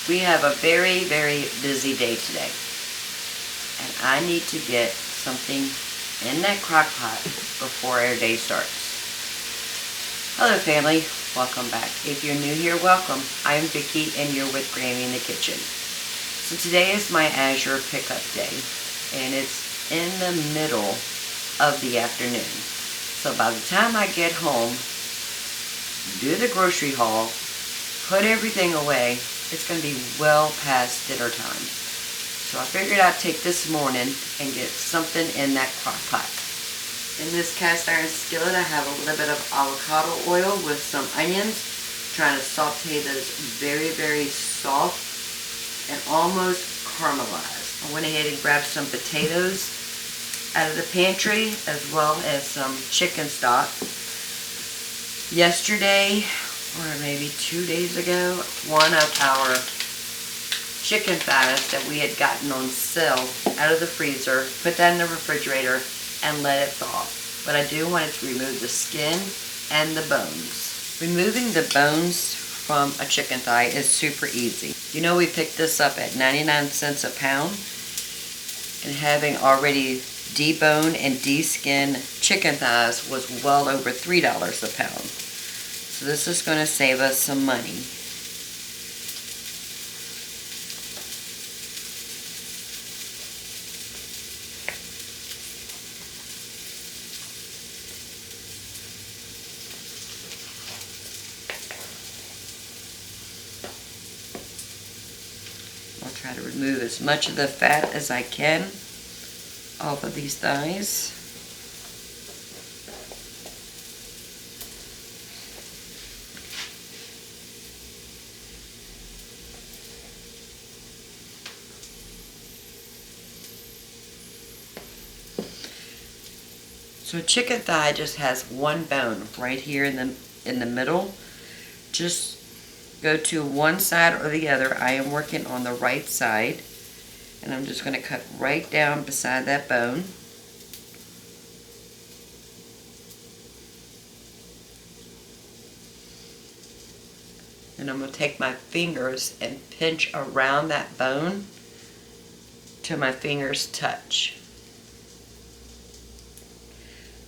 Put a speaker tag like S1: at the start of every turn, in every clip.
S1: We have a very, very busy day today. And I need to get something in that crock pot before our day starts. Hello family, welcome back. If you're new here, welcome. I'm Vicki and you're with Grammy in the Kitchen. So today is my Azure pickup day and it's in the middle of the afternoon. So by the time I get home, do the grocery haul, put everything away, it's going to be well past dinner time. So I figured I'd take this morning and get something in that crock pot. In this cast iron skillet I have a little bit of avocado oil with some onions. Trying to saute those very, very soft and almost caramelized. I went ahead and grabbed some potatoes out of the pantry as well as some chicken stock. Yesterday, or maybe 2 days ago, one of our chicken thighs that we had gotten on sale out of the freezer, put that in the refrigerator and let it thaw. But I do want it to remove the skin and the bones. Removing the bones from a chicken thigh is super easy. You know, we picked this up at 99 cents a pound, and having already deboned and de-skinned chicken thighs was well over $3 a pound. So this is going to save us some money. I'll try to remove as much of the fat as I can off of these thighs. So a chicken thigh just has one bone right here in the middle. Just go to one side or the other. I am working on the right side, and I'm just going to cut right down beside that bone. And I'm going to take my fingers and pinch around that bone till my fingers touch.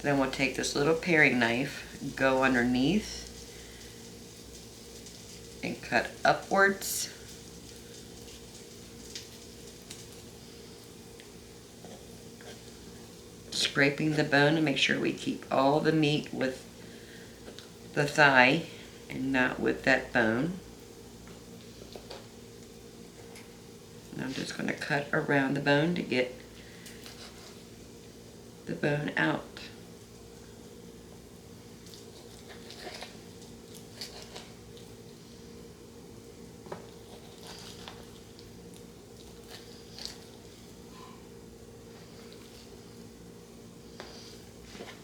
S1: Then I'm going to take this little paring knife, go underneath, and cut upwards. Scraping the bone to make sure we keep all the meat with the thigh and not with that bone. And I'm just going to cut around the bone to get the bone out.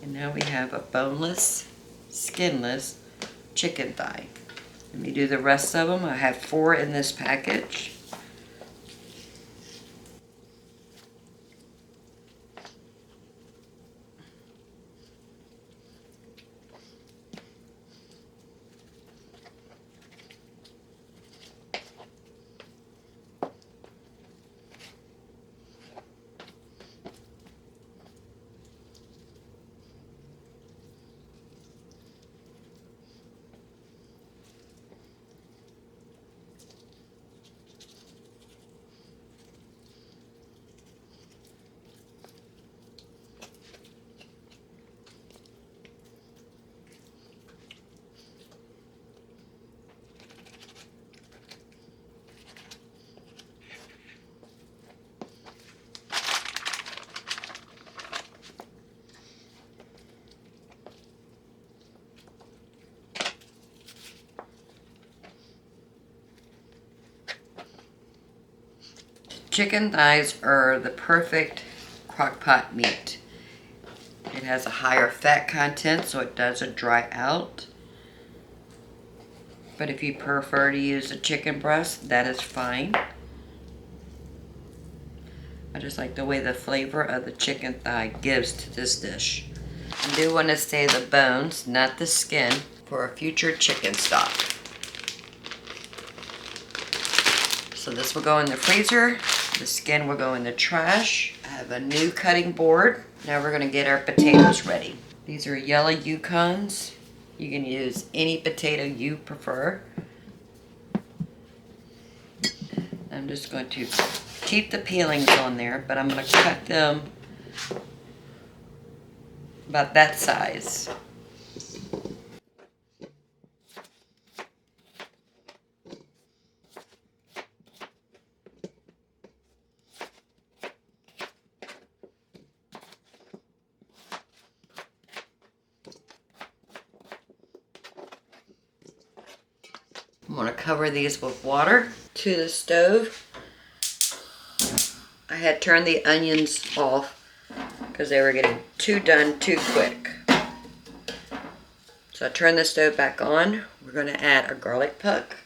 S1: And now we have a boneless, skinless chicken thigh. Let me do the rest of them. I have 4 in this package. Chicken thighs are the perfect crock pot meat. It has a higher fat content, so it doesn't dry out. But if you prefer to use a chicken breast, that is fine. I just like the way the flavor of the chicken thigh gives to this dish. I do want to save the bones, not the skin, for a future chicken stock. So this will go in the freezer. The skin will go in the trash. I have a new cutting board. Now we're gonna get our potatoes ready. These are yellow Yukons. You can use any potato you prefer. I'm just going to keep the peelings on there, but I'm gonna cut them about that size. I'm going to cover these with water. To the stove, I had turned the onions off because they were getting done too quick. So I turned the stove back on. We're going to add a garlic puck.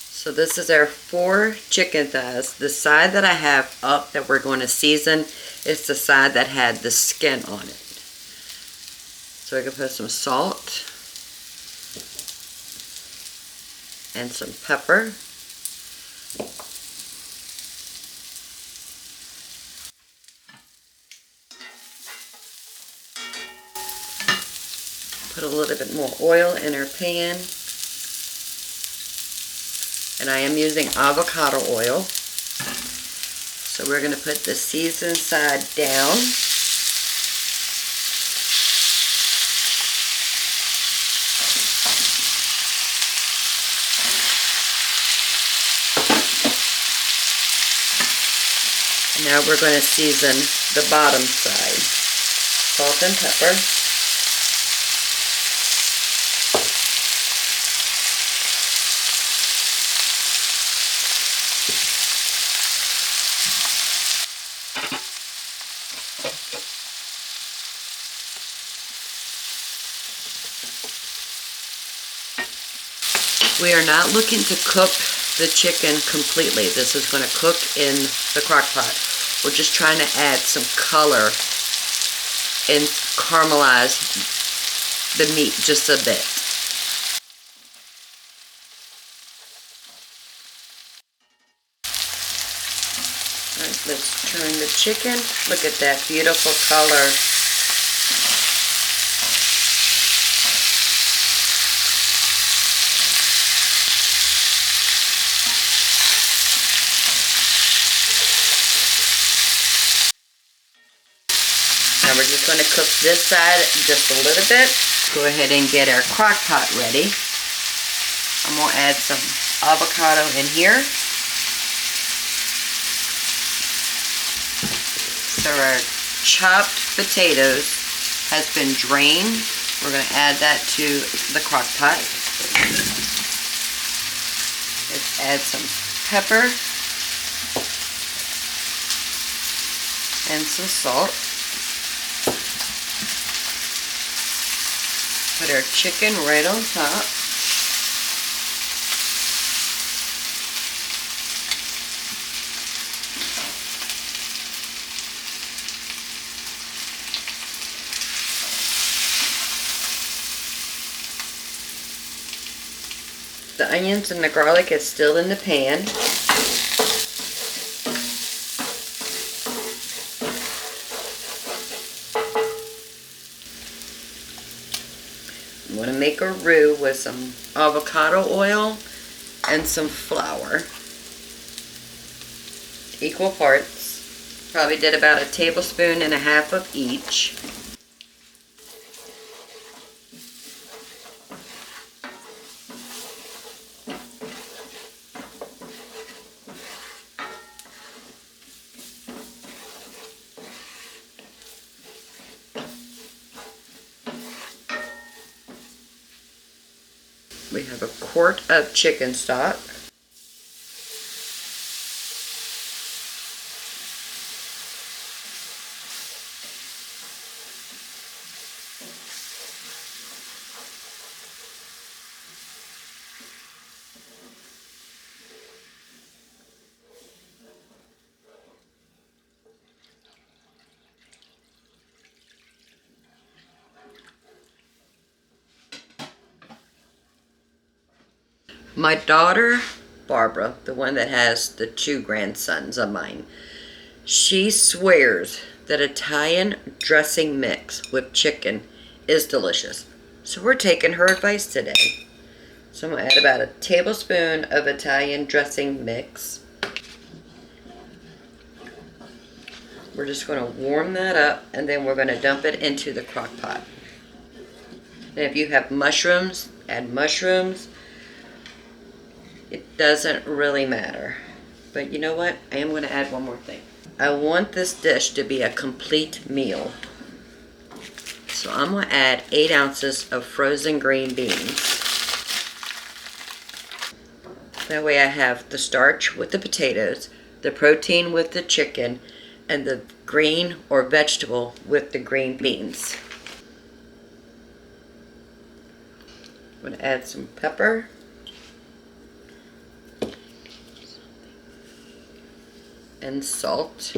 S1: So this is our 4 chicken thighs. The side that I have up that we're going to season is the side that had the skin on it. So we can put some salt and some pepper. Put a little bit more oil in our pan. And I am using avocado oil. So we're going to put the seasoned side down. And now we're going to season the bottom side. Salt and pepper. We are not looking to cook the chicken completely. This is going to cook in the crock pot. We're just trying to add some color and caramelize the meat just a bit. Alright, let's turn the chicken. Look at that beautiful color. Now we're just going to cook this side just a little bit. Go ahead and get our crock pot ready. I'm going to add some avocado in here. So our chopped potatoes has been drained. We're going to add that to the crock pot. Let's add some pepper and some salt. Put our chicken right on top. The onions and the garlic is still in the pan. I'm going to make a roux with some avocado oil and some flour. Equal parts. Probably did about 1.5 tablespoons of each. We have 1 quart of chicken stock. My daughter, Barbara, the one that has the 2 grandsons of mine, she swears that Italian dressing mix with chicken is delicious. So we're taking her advice today. So I'm going to add about a tablespoon of Italian dressing mix. We're just going to warm that up, and then we're going to dump it into the crock pot. And if you have mushrooms, add mushrooms. It doesn't really matter. But you know what? I am going to add one more thing. I want this dish to be a complete meal. So I'm going to add 8 ounces of frozen green beans. That way I have the starch with the potatoes, the protein with the chicken, and the green or vegetable with the green beans. I'm going to add some pepper. And salt.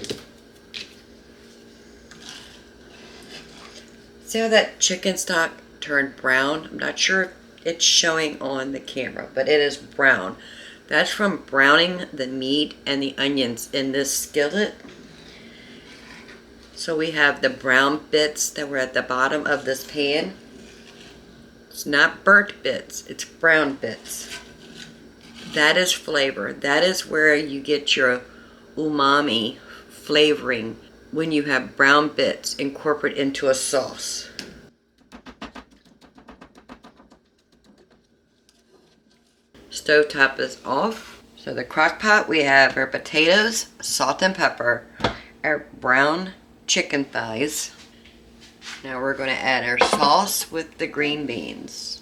S1: See how that chicken stock turned brown? I'm not sure if it's showing on the camera, but it is brown. That's from browning the meat and the onions in this skillet. So we have the brown bits that were at the bottom of this pan. It's not burnt bits, it's brown bits. That is flavor. That is where you get your umami flavoring when you have brown bits incorporated into a sauce. Stovetop is off. So the crock pot, we have our potatoes, salt and pepper, our brown chicken thighs. Now we're going to add our sauce with the green beans.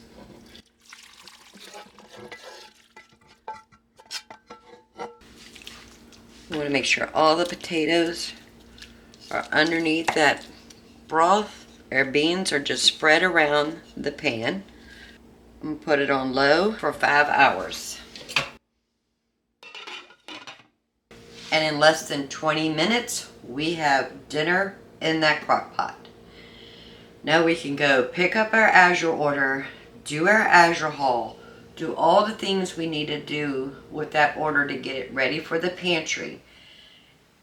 S1: We want to make sure all the potatoes are underneath that broth. Our beans are just spread around the pan. I'm going to put it on low for 5 hours. And in less than 20 minutes, we have dinner in that crock pot. Now we can go pick up our Azure order, do our Azure haul, do all the things we need to do with that order to get it ready for the pantry.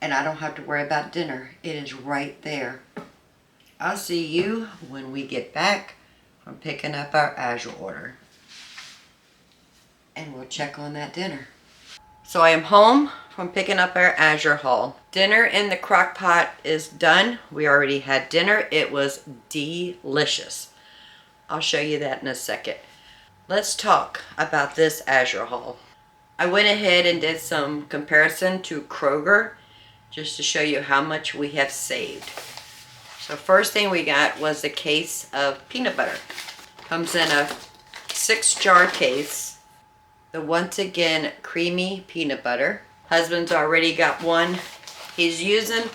S1: And I don't have to worry about dinner. It is right there. I'll see you when we get back from picking up our Azure order. And we'll check on that dinner. So I am home from picking up our Azure haul. Dinner in the crock pot is done. We already had dinner. It was delicious. I'll show you that in a second. Let's talk about this Azure haul. I went ahead and did some comparison to Kroger just to show you how much we have saved. So first thing we got was a case of peanut butter. Comes in a 6-jar case. The once again creamy peanut butter. Husband's already got one he's using,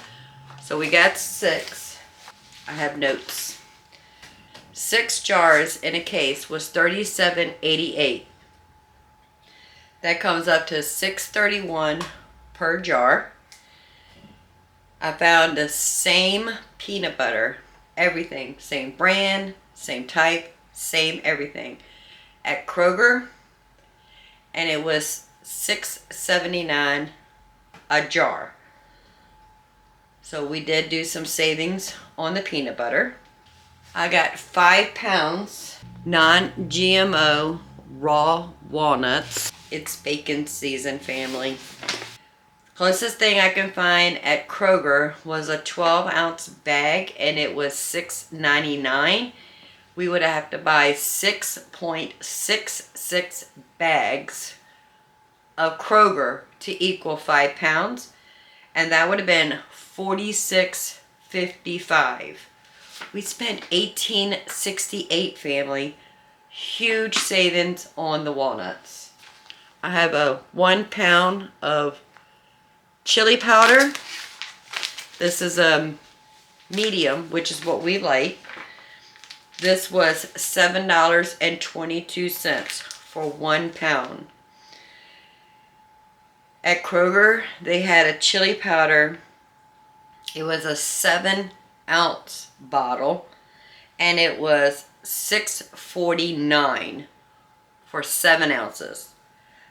S1: so we got 6. I have notes. 6 jars in a case was $37.88. That comes up to $6.31 per jar. I found the same peanut butter, everything, same brand, same type, same everything, at Kroger, and it was $6.79 a jar. So we did do some savings on the peanut butter. I got 5 pounds non-GMO raw walnuts. It's bacon season, family. Closest thing I can find at Kroger was a 12-ounce bag, and it was $6.99. We would have to buy 6.66 bags of Kroger to equal 5 pounds, and that would have been $46.55. We spent $18.68, family. Huge savings on the walnuts. I have a 1 pound of chili powder. This is a medium, which is what we like. This was $7.22 for 1 pound. At Kroger, they had a chili powder. It was a 7-ounce bottle, and it was $6.49 for 7 ounces.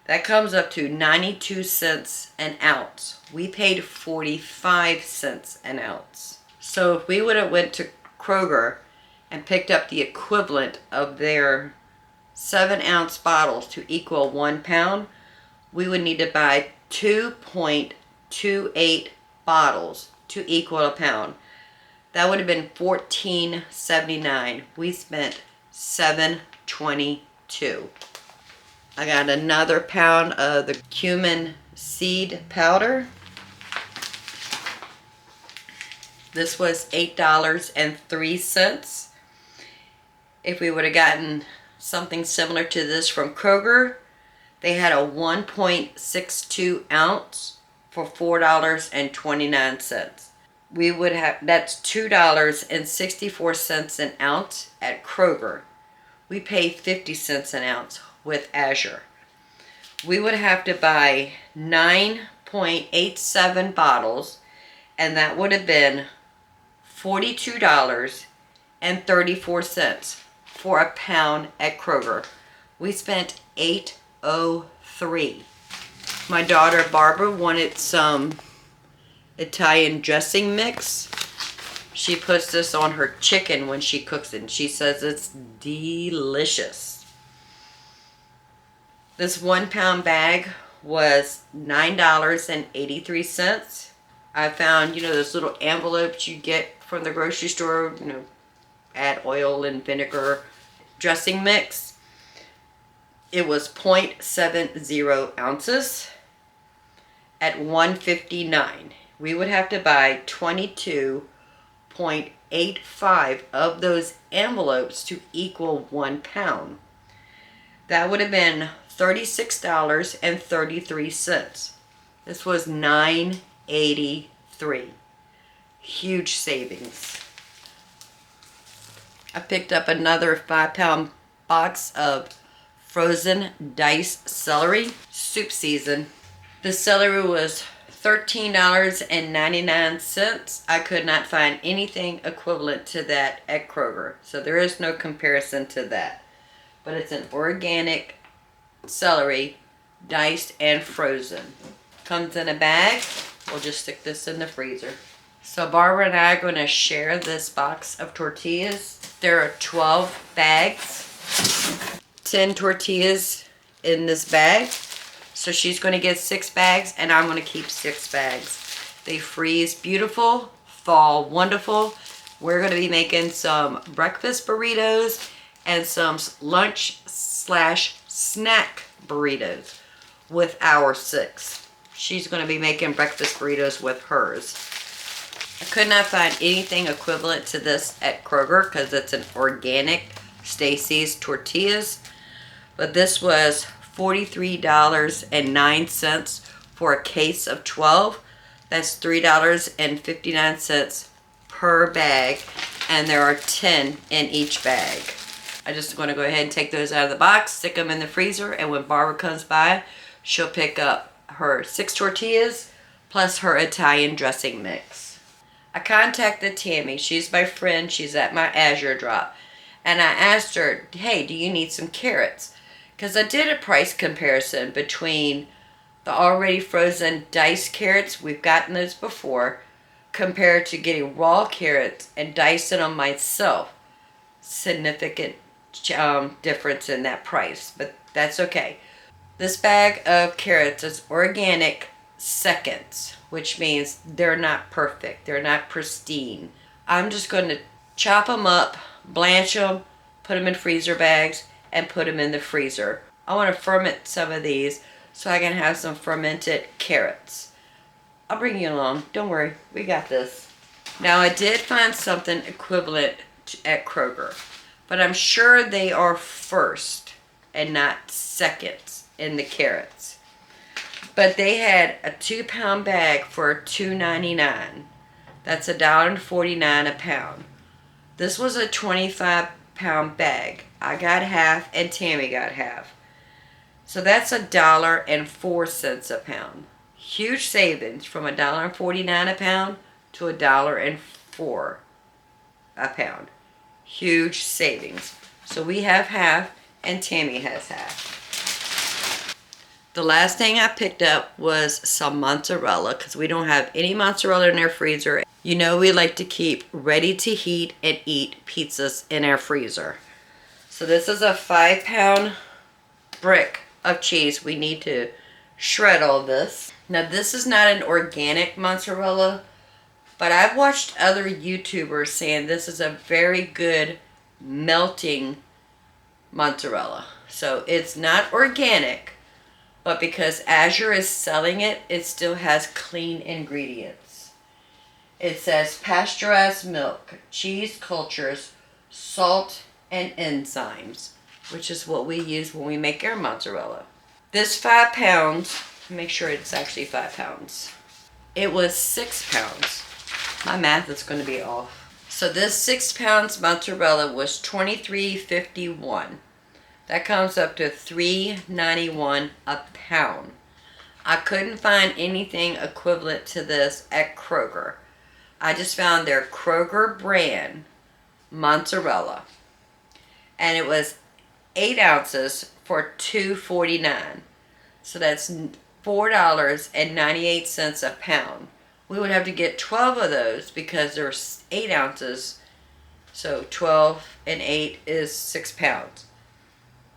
S1: That comes up to 92 cents an ounce. We paid 45 cents an ounce. So if we would have went to Kroger and picked up the equivalent of their 7-ounce bottles to equal 1 pound, we would need to buy 2.28 bottles to equal a pound. That would have been $14.79. We spent $7.22. I got another pound of the cumin seed powder. This was $8.03. If we would have gotten something similar to this from Kroger, they had a 1.62 ounce for $4.29. We would have, that's $2.64 an ounce at Kroger. We pay 50 cents an ounce with Azure. We would have to buy 9.87 bottles, and that would have been $42.34 for a pound at Kroger. We spent $8.03. My daughter Barbara wanted some Italian dressing mix. She puts this on her chicken when she cooks it, and she says it's delicious. This 1 pound bag was $9.83. I found, those little envelopes you get from the grocery store, add oil and vinegar dressing mix. It was 0.70 ounces at $1.59. We would have to buy 22.85 of those envelopes to equal 1 pound. That would have been $36.33. This was $9.83. Huge savings. I picked up another 5 pound box of frozen diced celery. Soup season. The celery was $13.99. I could not find anything equivalent to that at Kroger. So there is no comparison to that. But it's an organic celery, diced and frozen. Comes in a bag. We'll just stick this in the freezer. So Barbara and I are going to share this box of tortillas. There are 12 bags, 10 tortillas in this bag. So she's going to get 6 bags and I'm going to keep 6 bags. They freeze beautiful, thaw wonderful. We're going to be making some breakfast burritos and some lunch/snack burritos with our 6. She's going to be making breakfast burritos with hers. I could not find anything equivalent to this at Kroger because it's an organic Stacy's tortillas. But this was $43.09 for a case of 12. That's $3.59 per bag. And there are 10 in each bag. I just going to go ahead and take those out of the box, stick them in the freezer, and when Barbara comes by, she'll pick up her 6 tortillas plus her Italian dressing mix. I contacted Tammy. She's my friend. She's at my Azure drop. And I asked her, hey, do you need some carrots? Because I did a price comparison between the already frozen diced carrots, we've gotten those before, compared to getting raw carrots and dicing them myself. Significant difference in that price, but that's okay. This bag of carrots is organic seconds, which means they're not perfect. They're not pristine. I'm just going to chop them up, blanch them, put them in freezer bags, and put them in the freezer. I want to ferment some of these so I can have some fermented carrots. I'll bring you along. Don't worry. We got this. Now, I did find something equivalent at Kroger, but I'm sure they are first and not seconds in the carrots. But they had a 2 pound bag for $2.99. That's $1.49 a pound. This was a 25 pound bag. I got half and Tammy got half. So that's $1.04 a pound. Huge savings from $1.49 a pound to $1.04 a pound. Huge savings. So we have half and Tammy has half. The last thing I picked up was some mozzarella because we don't have any mozzarella in our freezer. You know we like to keep ready to heat and eat pizzas in our freezer. So this is a 5-pound brick of cheese. We need to shred all this. Now this is not an organic mozzarella, but I've watched other YouTubers saying this is a very good melting mozzarella. So it's not organic, but because Azure is selling it, it still has clean ingredients. It says pasteurized milk, cheese cultures, salt, and enzymes, which is what we use when we make our mozzarella. This 5 pounds, make sure it's actually 5 pounds. It was 6 pounds. My math is going to be off. So this 6 pounds mozzarella was $23.51. That comes up to $3.91 a pound. I couldn't find anything equivalent to this at Kroger. I just found their Kroger brand mozzarella. And it was 8 ounces for $2.49. So that's $4.98 a pound. We would have to get 12 of those because there's 8 ounces. So 12 and 8 is 6 pounds.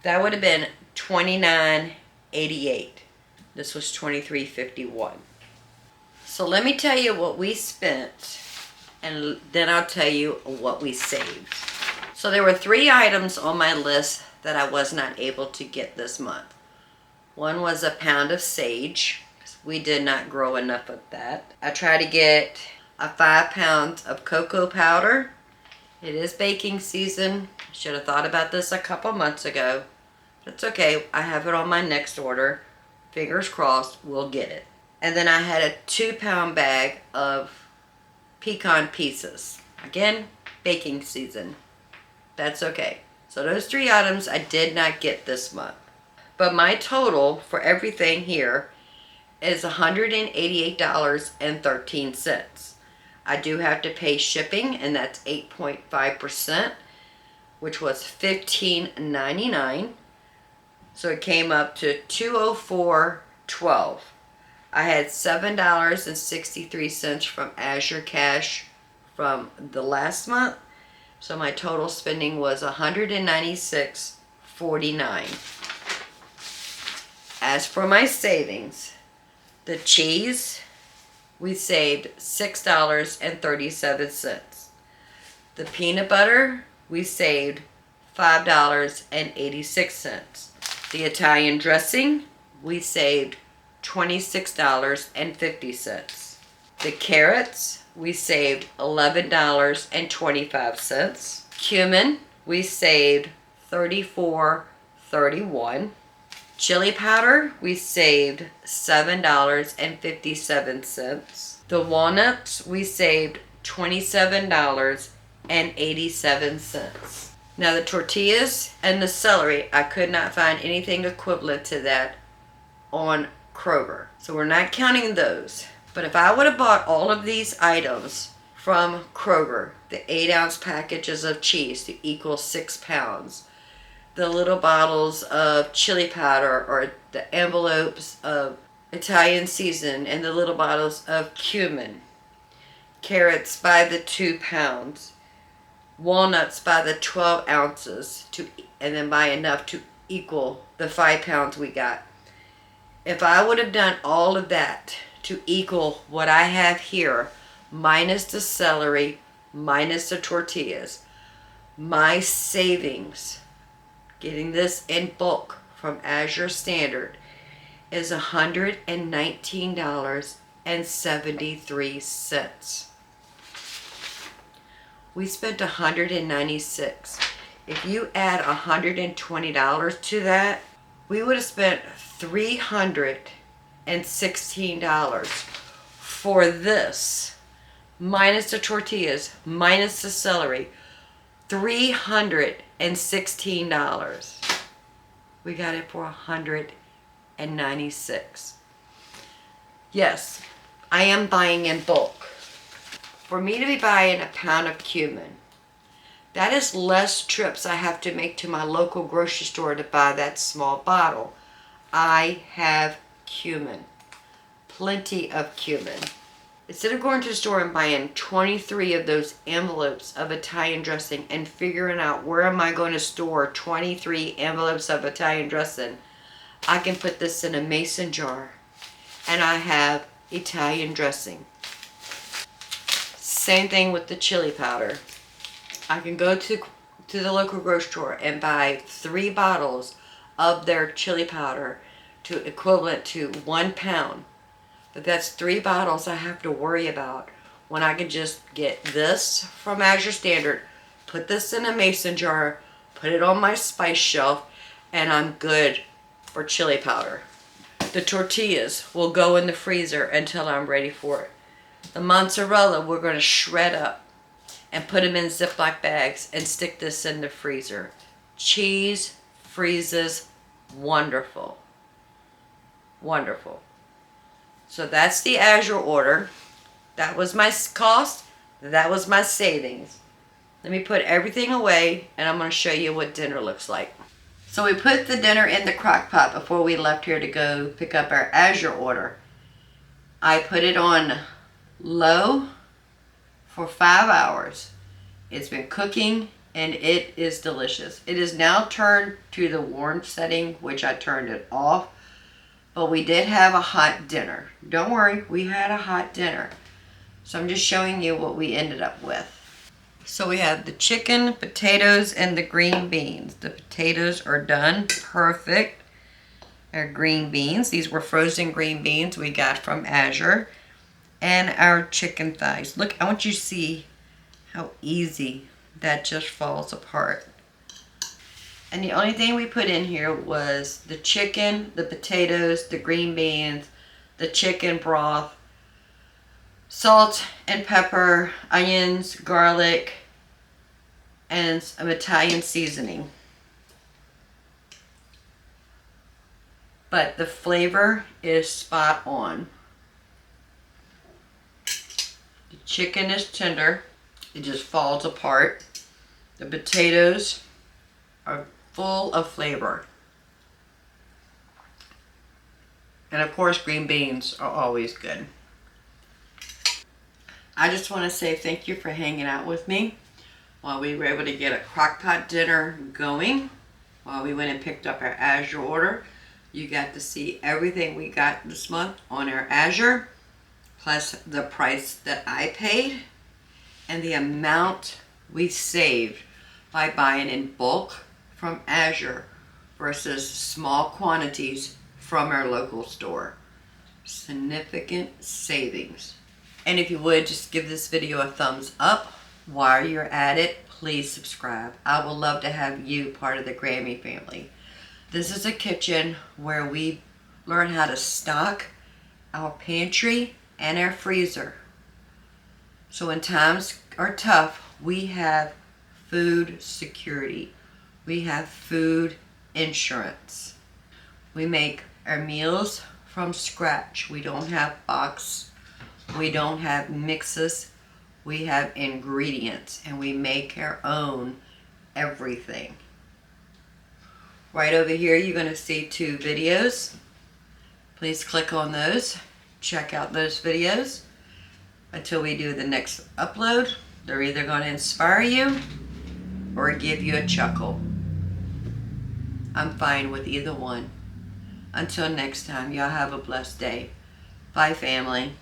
S1: That would have been $29.88. This was $23.51. So let me tell you what we spent, and then I'll tell you what we saved. So there were 3 items on my list that I was not able to get this month. One was a pound of sage. We did not grow enough of that. I tried to get a 5 pounds of cocoa powder. It is baking season. Should have thought about this a couple months ago. That's okay. I have it on my next order. Fingers crossed, we'll get it. And then I had a 2-pound bag of pecan pieces. Again, baking season. That's okay. So those 3 items I did not get this month. But my total for everything here is $188.13. I do have to pay shipping, and that's 8.5%, which was $15.99. So it came up to $204.12. I had $7.63 from Azure Cash from the last month. So my total spending was $196.49. As for my savings, the cheese, we saved $6.37. The peanut butter, we saved $5.86. The Italian dressing, we saved $26.50. The carrots, we saved $11.25. Cumin, we saved $34.31. Chili powder, we saved $7.57. The walnuts, we saved $27.87. Now the tortillas and the celery, I could not find anything equivalent to that on Kroger. So we're not counting those. But if I would have bought all of these items from Kroger, the 8-ounce packages of cheese to equal 6 pounds, the little bottles of chili powder or the envelopes of Italian season and the little bottles of cumin, carrots by the 2 pounds, walnuts by the 12 ounces, and then by enough to equal the 5 pounds we got. If I would have done all of that to equal what I have here, minus the celery, minus the tortillas, my savings, getting this in bulk from Azure Standard, is $119.73. We spent $196. If you add $120 to that, we would have spent $316 for this, minus the tortillas, minus the celery. $316. We got it for $196. Yes, I am buying in bulk. For me to be buying a pound of cumin, that is less trips I have to make to my local grocery store to buy that small bottle. I have cumin. Plenty of cumin. Instead of going to the store and buying 23 of those envelopes of Italian dressing and figuring out where am I going to store 23 envelopes of Italian dressing, I can put this in a mason jar and I have Italian dressing. Same thing with the chili powder. I can go to the local grocery store and buy 3 bottles of their chili powder to equivalent to 1 pound. But that's 3 bottles I have to worry about when I can just get this from Azure Standard, put this in a mason jar, put it on my spice shelf, and I'm good for chili powder. The tortillas will go in the freezer until I'm ready for it. The mozzarella we're going to shred up and put them in Ziploc bags and stick this in the freezer. Cheese freezes wonderful. Wonderful. So that's the Azure order. That was my cost. That was my savings. Let me put everything away and I'm going to show you what dinner looks like. So we put the dinner in the crock pot before we left here to go pick up our Azure order. I put it on low for 5 hours. It's been cooking and it is delicious. It is now turned to the warm setting, which I turned it off. But we did have a hot dinner. Don't worry, we had a hot dinner. So I'm just showing you what we ended up with. So we have the chicken, potatoes, and the green beans. The potatoes are done perfect. Our green beans, these were frozen green beans we got from Azure. And our chicken thighs. Look, I want you to see how easy that just falls apart. And the only thing we put in here was the chicken, the potatoes, the green beans, the chicken broth, salt and pepper, onions, garlic, and some Italian seasoning. But the flavor is spot on. The chicken is tender. It just falls apart. The potatoes are full of flavor. And of course, green beans are always good. I just want to say thank you for hanging out with me while we were able to get a Crockpot dinner going. While we went and picked up our Azure order, you got to see everything we got this month on our Azure, plus the price that I paid and the amount we saved by buying in bulk from Azure versus small quantities from our local store. Significant savings. And if you would, just give this video a thumbs up. While you're at it, please subscribe. I would love to have you part of the Grammy family. This is a kitchen where we learn how to stock our pantry and our freezer. So when times are tough, we have food security. We have food insurance. We make our meals from scratch. We don't have box. We don't have mixes. We have ingredients and we make our own everything. Right over here you're going to see 2 videos. Please click on those. Check out those videos. Until we do the next upload, they're either going to inspire you or give you a chuckle. I'm fine with either one. Until next time, y'all have a blessed day. Bye, family.